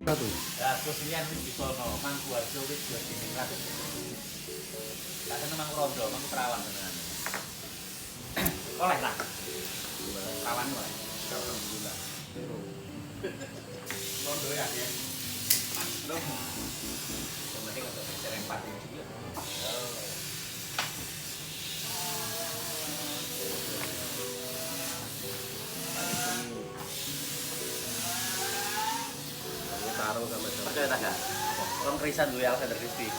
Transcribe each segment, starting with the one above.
Satu. Ya, terus ini kan di sono, mangku aja wis dua dinding ratus. Tak seneng mangku rondo, mangku perawan tenan. Oleh lah. Perawan wae. Alhamdulillah. Rondo ya, ya. Loh. Sebenarnya kalau sering pati juga. Taruh sama sama. Percaya tak gak? Orang Krisan dulu Alexander Christie.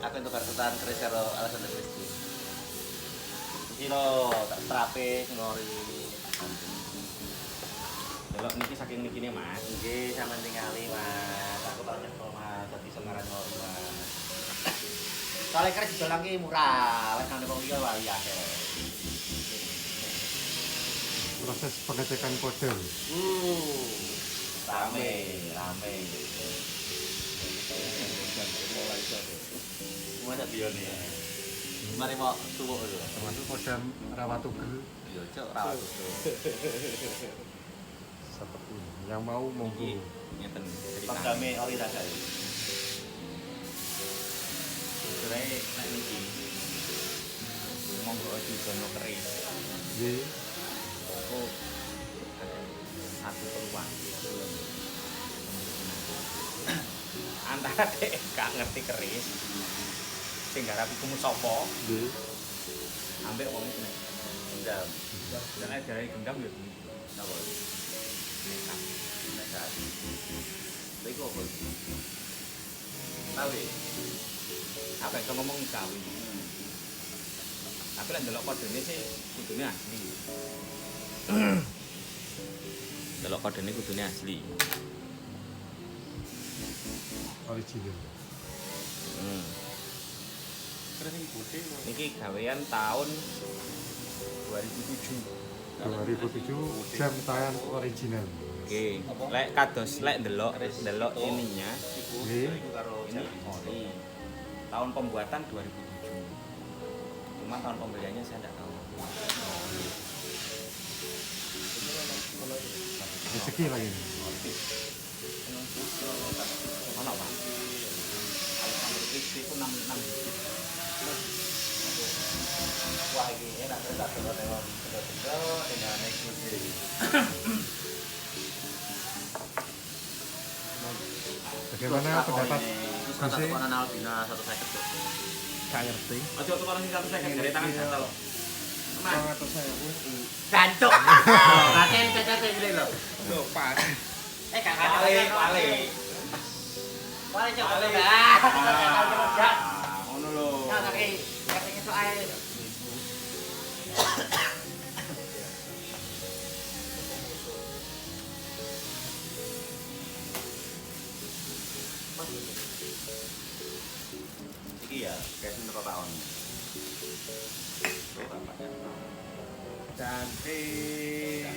Aku untuk kartutan Chris karo Alexander Christie. Kilo tak strape ngori. Delok niki saking nikine Mas. Nggih, sampean tingali Mas. Aku tau nyekol Mas, dadi sengaran ngori Mas. Soale Chris didolang ki murah, wis nang wong liya wae akeh. Proses pengecekan kode. Rame. Semua sak bione. Mari mau tuwuk lho. Termasuk kode rawat tugel. Yo cok rawat tuh. Seperti ini. Yang mau monggo. Ngeten. Pagame ori ta gawe. Cerai nek niki. Monggo aja dono keris. Nggih. Aku satu peluang. Antara dek gak ngerti keris. Sing garap iku sapa? Nggih. Ambek wong nek gendam. Dan nek gawe gendam yo napa? Nekat. Nekat. Lha iku apa? Tahu. Apa itu ngomong kawin. Tapi lek ndelok kodene sih kudune asli. Delok kodene kudune asli. Original. Niki gawean tahun 2007. 2007 jam tangan original. Oke, lek kados lek ndelok ininya Nggih. ini ori. Tahun pembuatan 2007. Cuma tahun pembeliannya saya tidak tahu. Rezeki lagi. Mana Pak? Alexander Christie itu 6 Wah ini enak tak dengan dengan eksklusif. Bagaimana pendapat Kata tukaran Albina 150 tuh. Gak ngerti. Ojo tukaran 150 dari tangan jatuh loh. Atau saya Gancuk. Raten cacat ini loh. Loh, pas. Gak wale. Wale coba lu enggak. Ngono lho. Ya kaki itu air. Iki ya, kayak bener tahun. Cantik.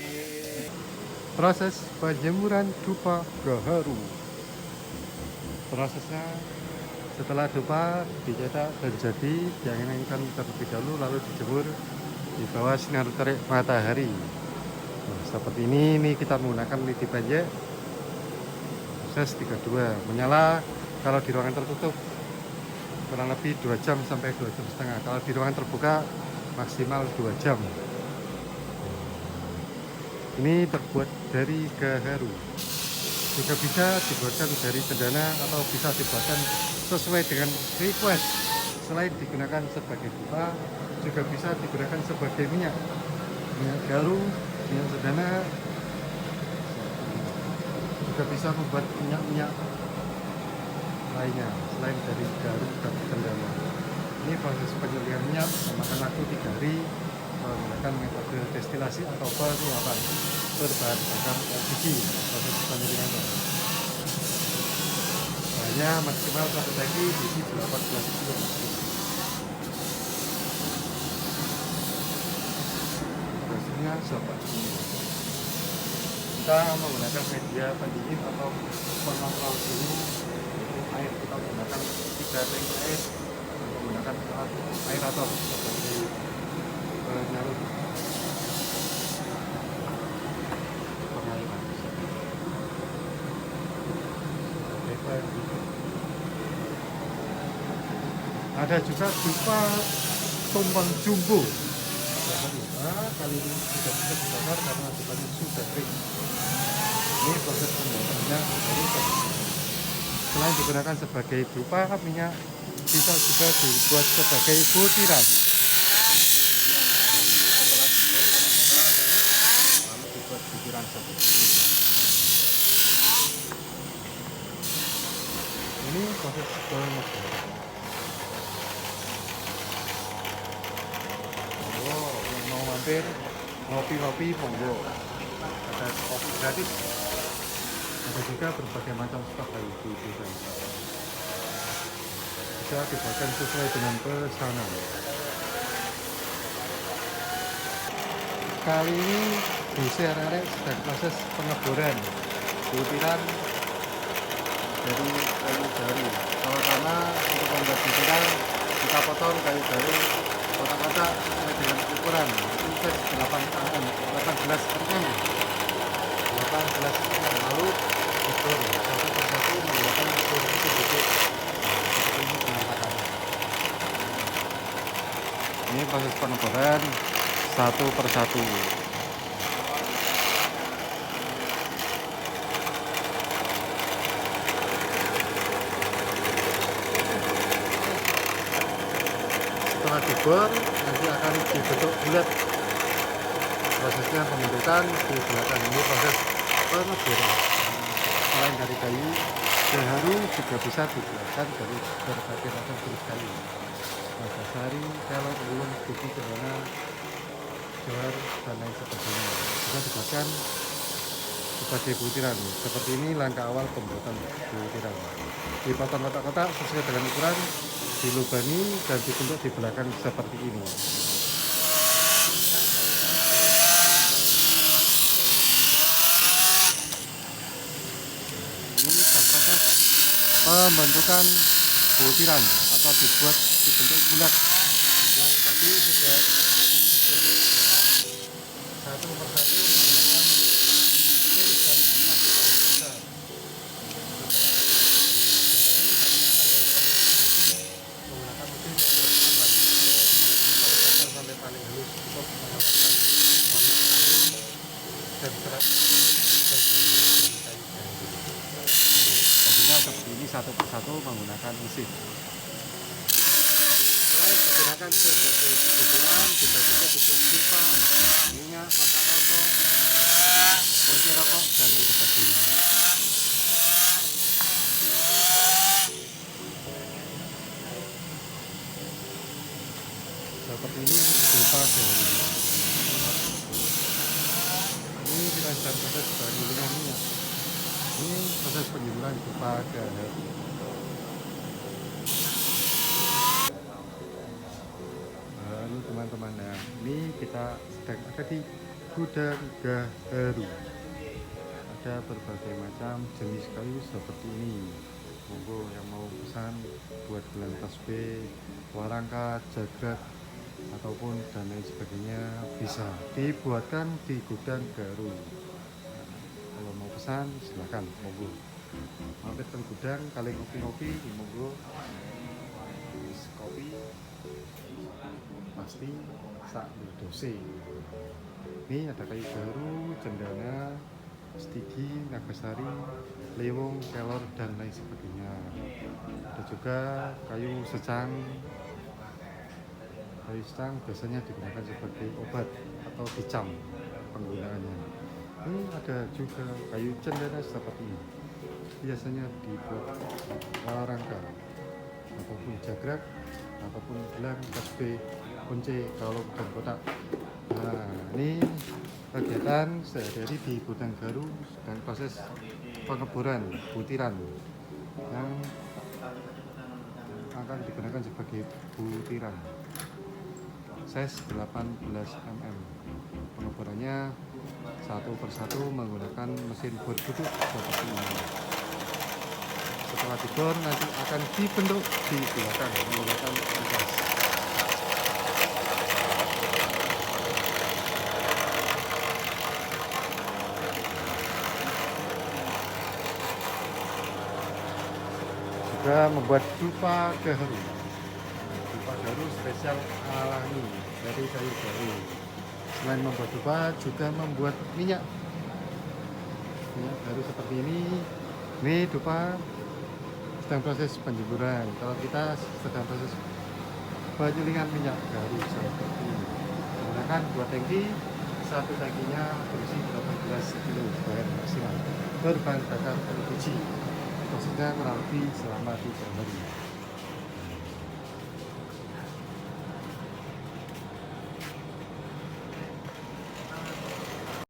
Proses penjemuran dupa gaharu. Prosesnya setelah dupa dicetak dan jadi dianginkan terlebih dahulu lalu dijemur di bawah sinar terik matahari. Nah, seperti ini kita menggunakan lidi banjek proses 32 menyala kalau di ruangan tertutup kurang lebih 2 jam sampai 2 jam setengah. Kalau di ruangan terbuka maksimal 2 jam. Ini terbuat dari gaharu. Juga bisa dibuatkan dari cendana atau bisa dibuatkan sesuai dengan request. Selain digunakan sebagai dupa, juga bisa digunakan sebagai minyak gaharu, minyak cendana. Juga bisa membuat minyak-minyak lainnya selain dari gaharu dan cendana. Ini proses penyediaan minyak memakan waktu 3 hari menggunakan metode destilasi atau penguapan berbahan bakar LPG. Proses penyediaan bahannya maksimal 1 tangki diisi 18 kilo. Hasilnya seperti ini. Kita menggunakan media pendingin atau pengontrol suhu, yaitu air kita menggunakan 3 tangki air menggunakan alat aerator sebagai penyalur pengaliran. Ada juga dupa tumpeng jumbo. Kali ini sudah bisa dibakar karena dupanya sudah kering. Ini proses pembuatannya dari seperti ini. Selain digunakan sebagai dupa, minyak bisa juga dibuat sebagai butiran. Lalu dibuat butiran seperti ini. Ini proses pembuatan. Oh, yang mau mampir ngopi-ngopi monggo. Ada kopi gratis. Ada juga berbagai macam stok kayu di desa ini. Bisa dibuatkan sesuai dengan pesanan. Kali ini desa arek sedang proses pengeboran butiran dari kayu jari. Pertama untuk membuat butiran kita potong kayu jari kotak-kotak sesuai dengan ukuran. Itu size 8 mm, 18 mm. 18 mm lalu ukur satu persatu menggunakan ukur titik-titik seperti ini penampakannya. Ini proses pengeboran satu persatu. Setelah dibor nanti akan dibentuk bulat. Prosesnya pembentukan di belakang ini proses pengeboran. Selain dari kayu, gaharu juga bisa dibuatkan dari berbagai macam jenis kayu. Nagasari, kelor, ulung, biji, cendana, johar, dan lain sebagainya. Bisa dibuatkan sebagai butiran. Seperti ini langkah awal pembuatan butiran. Dipotong kotak-kotak sesuai dengan ukuran, dilubangi dan dibentuk di belakang seperti ini. Ini proses pembentukan butiran atau dibentuk bulat. Yang tadi sudah satu persatu menggunakan mesin dan emas yang besar. Menggunakan mesin emas paling kasar sampai paling halus untuk mendapatkan warna alum dan serat dan dari kayu jari. Hasilnya seperti ini satu persatu menggunakan mesin. Selain digunakan sebagai butiran, bisa juga dibuat pipa, minyak, kotak rokok, kunci rokok, dan lain sebagainya. Seperti ini dupa dari. Ini kita sedang proses penggilingan minyak. Ini proses pengilingan dupa dari. Lalu teman-teman, nah ini kita sedang ada di gudang gaharu. Ada berbagai macam jenis kayu seperti ini. Monggo yang mau pesan buat gelang tasbih, warangka, jagrak, ataupun dan lain sebagainya bisa dibuatkan di gudang gaharu. Kalau mau pesan silakan, monggo mampir ke gudang kali ngopi-ngopi, monggo kopi pasti sak dose. Ini ada kayu gaharu, cendana, stigi, nagasari, lewong, kelor, dan lain sebagainya. Ada juga kayu secang. Kayu secang biasanya digunakan sebagai obat atau dicam penggunaannya. Ini ada juga kayu cendana seperti ini. Biasanya dibuat warangka ataupun jagrak ataupun gelang, tasbih, kunci, kalau bukan kotak. Nah, ini kegiatan sehari-hari di gudang gaharu dan proses pengeboran butiran yang akan digunakan sebagai butiran size 18 mm. Pengeborannya satu persatu menggunakan mesin bor duduk seperti ini. Setelah dibor nanti akan dibentuk di belakang menggunakan gas. Juga membuat dupa gaharu. baru spesial alami dari kayu baru. Selain membuat dupa, juga membuat minyak baru seperti ini. Ini dupa sedang proses penjemuran. Kalau kita sedang proses penyulingan minyak baru seperti ini. Menggunakan 2 tangki, satu tangkinya berisi 18 kilo bahan maksimal berbahan bakar LPG. Prosesnya kurang lebih selama 3 hari.